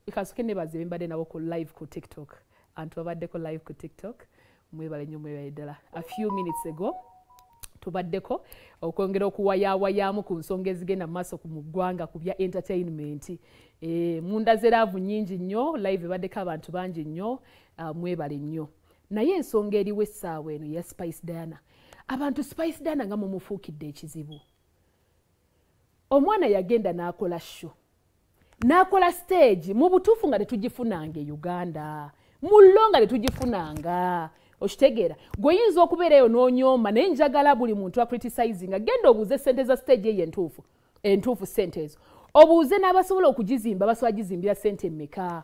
Ikasuke nebaze bembade nabo ku live ku TikTok. Antu abaddeko live ku TikTok. Mwebale nnyo mwebale ddala. A few minutes ago tubaddeko okwongera okuwayaamu ku nsonga ezigenda maaso ku muggwanga ku bya entertainment. Mundaze laavu nnyingi nnyo, live ebaddeko abantu bangi nnyo, mwebale nnyo. Naye ensonga eriwo essaawa eno ya Spice Dianah. Abantu Spice Dianah nga mumufuukidde ekizibu. Omwana yagenda n'akola show. N'akola stage mu butuufu nga tetugifunanga e Uganda. Mullo nga tetugifunanga. Okitegeera. Gw'oyinza okubeera eyo n'onyooma naye njagala buli muntu acriticizing agenda obuuze ssente za stage eyo entuufu ssente ezo. Obuuze n'abasobola okugizimba basobola gizimbira ssente mmeka.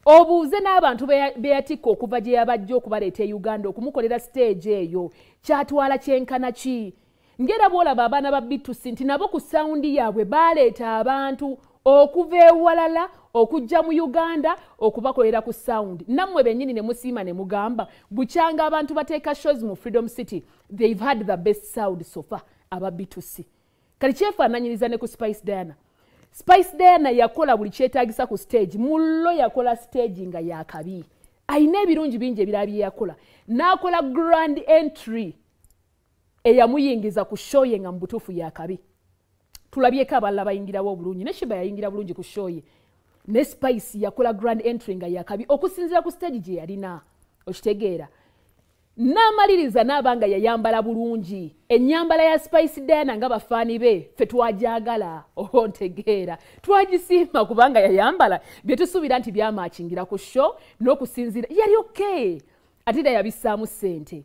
Obuuze n'abantu beyatikka okuva gye yabajja okubaleeta e Uganda okumukolera stage eyo kyatwala kyenkana ki. Ngera bw'olaba abaana ba B2C nti nabo ku sawundi yaabwe baaleeta abantu okuva ewalala okujja mu Uganda okubakolera ku sound. Nammwe bennyini ne musiima ne mugamba bukyanga abantu bateeka shows mu Freedom City, they've had the best sound so far aba B2C. Kali kyefaananyiriza ne ku Spice Dianah. Spice Dianah yakola buli kyetaagisa ku stage. Mullo yakola stage nga yakabi. Ayina ebirungi bingi ebirala bye yakola. N'akola grand entry eyamuyingiza ku show ye nga mu butuufu yakabi. Tulabyeko abalala bayingirawo obulungi. Ne Shiba yayingira bulungi ku show ye. Ne Spice yakola grand entry nga yakabi okusinzira ku stage gye yalina. Okitegeera. N'amaliriza n'abanga yayambala bulungi. Ennyambala ya Spice Dianah nga bafaani be ffe twajagala. Ontegeera. Twagisiima kubanga yayambala bye tusuubira nti byamaakingira ku show n'okusinzira. Yali okay. Ate era yabissaamu ssente.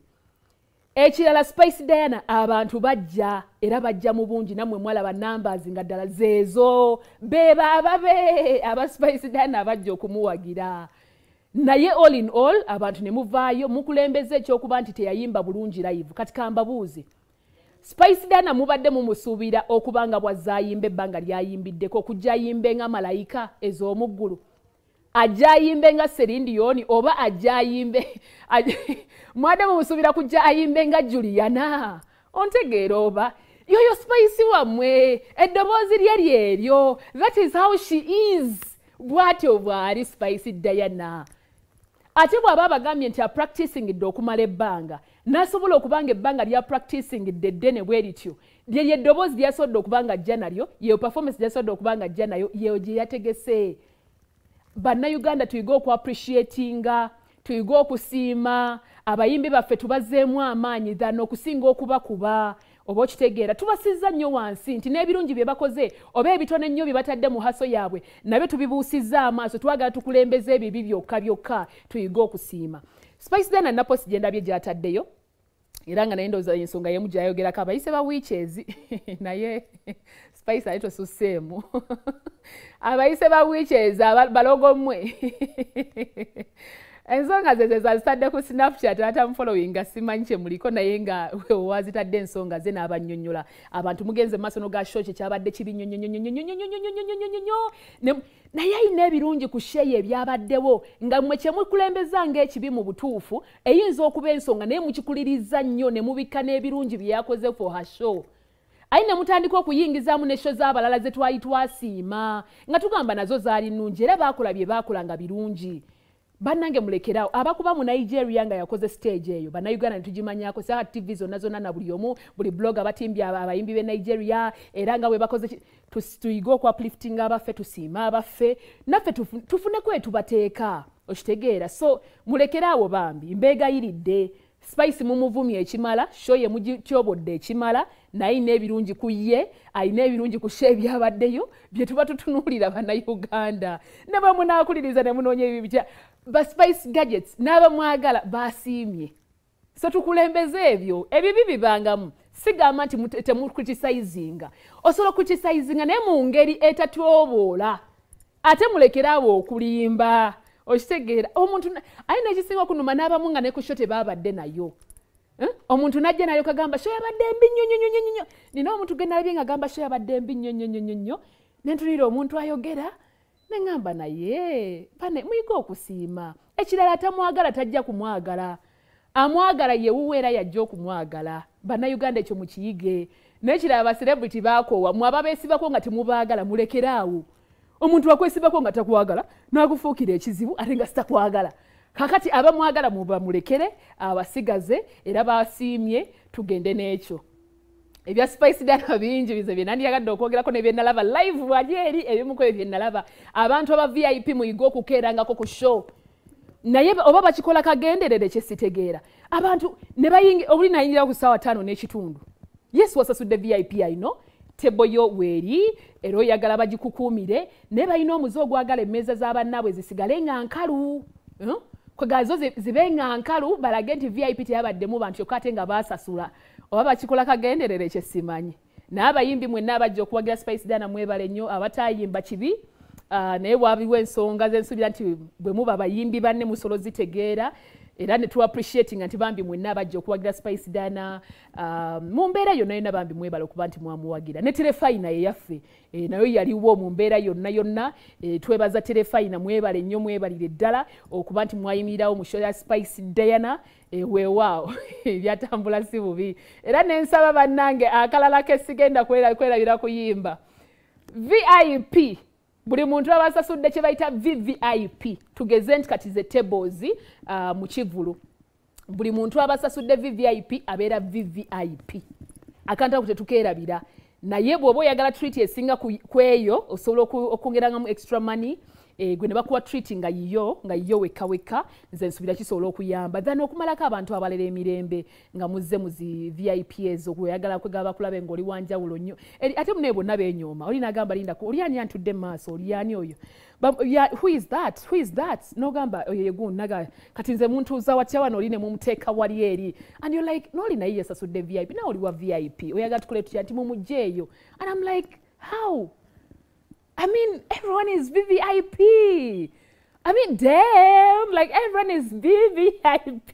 Ekirala Spice Dianah abantu bajja era bajja mu bungi namwe mwalaba numbers nga ddala zeezo beba ababe aba Spice Dianah abajja okumuwagira. Naye all in all abantu ne muvaayo mukulembeze ekyokuba nti teyayimba bulungi live. Kati kambabuuzi Spice Dianah mubadde mumusuubira okubanga bwazaayimba ebbanga lyayimbiddeko okujja ayimbe nga malayika ez'omuggulu. Ajayimbe nga Serindiyoni oba ajayimbe mwade mumusubira kujja ayimbe nga Juliana. Ontegeera oba yoyo Spice wamwe eddoboozi lye eryo. That is how she is. Bw'atyo bw'ali Spice Dianah. Ate bw'aba bagambye nti practicing idde okumala ebbanga n'asobola okubanga ebbanga lya practicing idde ddene bwe lityo lye eddoboozi lyasodde okubanga ajja nalyo yeyo performance lyasodde okubanga ajja nayo yeyo gye yategese. Bannayuganda tuyiga okwapreciatinga, tuyiga okusiima, abayimbi baffe tubazeemu amaanyi ddala okusinga okubakuba. Oba okitegeera tubasizza nnyo wansi nti n'ebirungi bye bakoze oba ebitono ennyo bye batadde mu haso yaabwe nabyo tubibuusizza amaaso twagala tukulembeze ebibi byokka tuyiga okusiima. Spice Dianah naposi gye ndabye gy'ataddeyo era nga naye ndowooza ensonga y'emu gy'ayogerako abayise ba Witches naye Spice ali tosusseemu. Abayise ba Witches balogo mmwe. Ensonga ze zazitadde ku Snapchat atamufollowinga simanyi kye muliko naye nga wazitadde ensonga ze n'abannyonnyola. Abantu mugenze maaso no ga show kye kyabadde kibi nnyo. Naye ayina ebirungi ku sheye ebyabaddewo nga mmwe kye mukulembeza ng'ekibi mu butuufu eyinza okuba ensonga naye mukikuliriza nnyo ne mubikka n'ebirungi bye yakoze for her show. Aina mutandika okuyingizaamu ne show z'abalala ze twali twasiima nga tugamba nazo zaali nnungi era baakola bye baakola nga birungi. Bannange mulekerawo abakuba mu Nigeria nga yakoze stage eyo bannayuganda ne tugimanyaako saa TV zonna na buli omu buli blog abatimbye abayimbi be Nigeria era nga bwe bakoze tuyiga okwaplifting abaffe tusiima abaffe naffe tufuneko etubateeka. Okitegeera so mulekerawo bambi mbeegayiridde. Spice mumuvumye ekimala show ye mugityobodde ekimala naye n'ebirungi ku ye ayina ebirungi ku show ebyabaddeyo bye tuba tutunuulira bannayuganda ne bwe munaakuliriza ne munoonya ebibi bitya ba Spice gadgets n'abamwagala basiimye. So tukulembeze ebyo ebibi bibangamu sigamba nti temucriticizinga osobola criticizinga naye mu ngeri etatwoboola ate mulekerawo okulimba. Okitegeera omuntu ayina ekisinga kunuma n'abamu nga ne ku show tebaabadde nayo. Omuntu najja nayo kagamba show yabadde mbi nnyo. Nina omuntu gwe nalabye nga gamba show yabadde mbi nnyo. Ne ntunira omuntu ayogera ne ngamba naye pane muyiga okusiima. Ekirala atamwagala tajja kumwagala. Amwagala ye wuwe era yajja okumwagala. Bannayuganda ekyo mukiyige. N'ekirala aba celebrity baakoowa mu ababeesibako nga temubaagala mulekeraawo. omuntu akwesibako nga takwagala n'akufuukira ekizibu ate nga sitakwagala. Kakati abamwagala muba mulekere abasigaze era basiimye tugende n'ekyo. Ebya Spice Dianah bingi bize bye nandiyagadde okwogerako ne bye nalaba live wajeeri ebimu ku bye nalaba. Abantu aba VIP muyiga okukeerangako ku show. Naye oba bakikola kagenderere kyesitegeera. Abantu ne bayingi obuli nayingira ku ssaawa 5 n'ekitundu. Yes, wasasudde VIP ayino. Tebo yo weeri era oyagala bagikukuumire ne balina omuze ogwagala emmeeza z'abannaabwe zisigale nga nkalu. Kwegazo zibe nga nkalu balage nti VIP teyabaddemu bantu kyokka ate nga baasasula. Oba bakikola kagenderere kyesimanyi. N'abayimbi mwenna abajja okuwagira Spice Dianah mwebale nnyo abatayimba kibi. Naye wabiwa ensonga z'ensuubira nti bwe muba abayimbi banne musolo zitegeera era ne tu appreciating nti bambi mwenna abajja okuwagira Spice Dianah mu mbeera yonna yonna bambi mwebale okuba nti mwamuwagira. Ne Terefayina ye yaffe nayo yaliwo mu mbeera yonna yonna. Twebaza Terefayina mwebale nnyo mwebalire ddala okuba nti mwayimirirawo mu show ya Spice Dianah. Weewaawo byatambula si bubi era nensaba bannange akalala kesigenda kwerabira kuyimba VIP. Buli muntu abasasudde kye bayita VVIP. Tugeze nti kati ze tables mu kivvulu. Buli muntu abasasudde VVIP abeera VVIP. Akanta ku tetukeerabira. Naye bw'oba oyagala treat esinga kweyo osobola okwongerangamu extra money. Gwe ne bakuwa treat nga yiyo weka nze nsubira kisobola okuyamba. Then okumalako abantu abalera emirembe nga muzze muzi VIP ezo gweyagala kwegaba kulabe ng'oli wanjawulo nnyo. Ate mune bonna beenyooma. Oli n'agamba linda oli ani antudde mu maaso oli ani oyo. Who is that? N'ogamba oyo yegunnaga kati nze muntuuza watya wano oli ne mumuteeka wali eri. And you're like n'oli naye yasasudde VIP. Nawe oli wa VIP. Oyagala tukole tutya nti mumugjeeyo. And I'm like how? I mean, everyone is VVIP. I mean, damn, like everyone is VVIP.